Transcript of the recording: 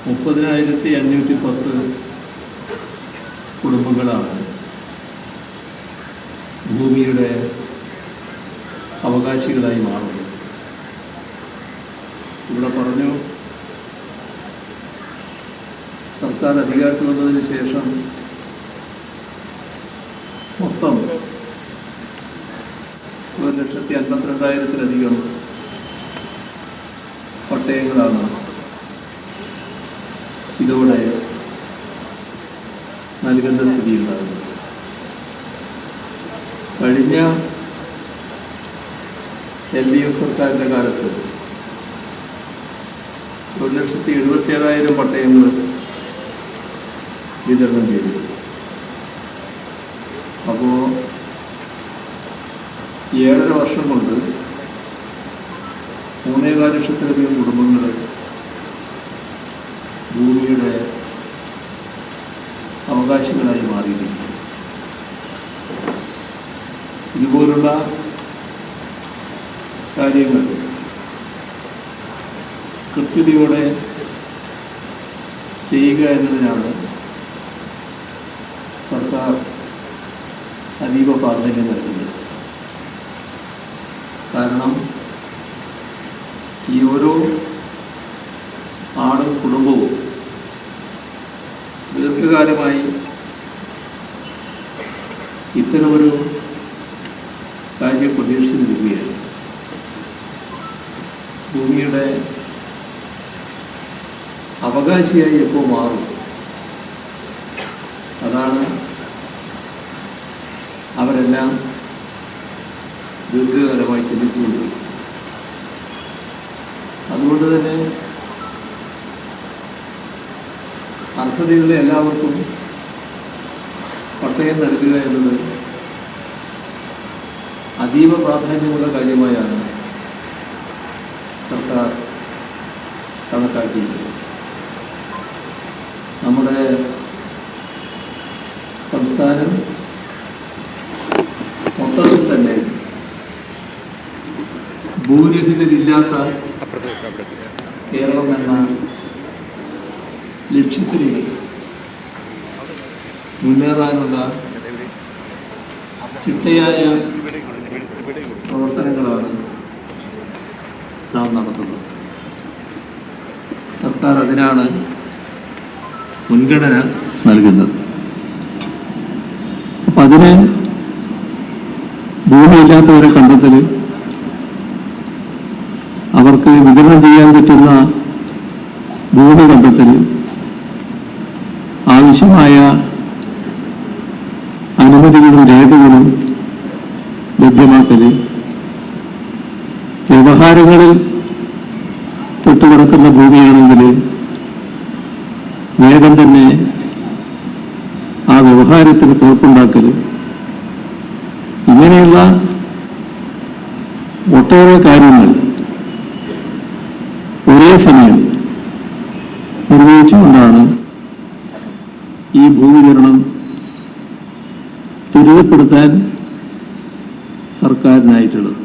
30,510 കുടുംബങ്ങളാണ് ഭൂമിയുടെ അവകാശികളായി മാറുന്നത്. ഇവിടെ പറഞ്ഞു, സർക്കാർ അധികാരത്തിൽ വന്നതിന് ശേഷം മൊത്തം 1,52,000-ലധികം പട്ടയങ്ങളാണ് ഇതോടെ നൽകുന്ന സ്ഥിതി ഉണ്ടാകുന്നത്. കഴിഞ്ഞ LDF സർക്കാരിൻ്റെ കാലത്ത് 1,77,000 പട്ടയങ്ങൾ വിതരണം ചെയ്തു. അപ്പോൾ 7.5 വർഷം കൊണ്ട് 3,400,000-ലധികം കുടുംബങ്ങൾ ഭൂമിയുടെ അവകാശികളായി മാറിയിരിക്കുന്നു. ഇതുപോലുള്ള കാര്യങ്ങൾ കൃത്യതയോടെ ചെയ്യുക എന്നതിനാണ് സർക്കാർ അതീവ പ്രാധാന്യം നൽകുന്നത്. കാരണം ഈ ഓരോ ആളും കുടുംബവും ദീർഘകാലമായി ഇത്തരമൊരു കാര്യം പ്രതീക്ഷിച്ച് നിൽക്കുകയാണ്. ഭൂമിയുടെ അവകാശിയായി എപ്പോൾ മാറും, അതാണ് അവരെല്ലാം ദീർഘകാലമായി ചിന്തിച്ചുകൊണ്ടിരിക്കുന്നത്. അതുകൊണ്ട് തന്നെ അർഹതയുള്ള എല്ലാവർക്കും പട്ടയം നൽകുക എന്നത് അതീവ പ്രാധാന്യമുള്ള കാര്യമായാണ് സർക്കാർ കണക്കാക്കിയിരിക്കുന്നത്. നമ്മുടെ സംസ്ഥാനം മൊത്തത്തിൽ തന്നെ ഭൂരഹിതരില്ലാത്ത കേരളം എന്ന ലക്ഷ്യത്തിലേക്ക് മുന്നേറാനുള്ള ചിട്ടയായ പ്രവർത്തനങ്ങളാണ് നാം നടത്തുന്നത്. സർക്കാർ അതിനാണ് മുൻഗണന നൽകുന്നത്. അപ്പം അതിന് ഭൂമിയില്ലാത്തവരെ കണ്ടെത്തൽ, അവർക്ക് വിതരണം ചെയ്യാൻ പറ്റുന്ന ഭൂമി കണ്ടെത്തൽ, ആവശ്യമായ അനുമതികളും രേഖകളും ലഭ്യമാക്കൽ, വ്യവഹാരങ്ങളിൽ പെട്ടുകിടക്കുന്ന ഭൂമിയാണെങ്കിൽ വേഗം തന്നെ ആ വ്യവഹാരത്തിന് തീർപ്പുണ്ടാക്കൽ, ഇങ്ങനെയുള്ള ഒട്ടേറെ കാര്യങ്ങൾ ഒരേ സമയം നിർവഹിച്ചുകൊണ്ടാണ് ഈ ഭൂവിതരണം ത്വരിതപ്പെടുത്താൻ സർക്കാരിനായിട്ടുള്ളത്.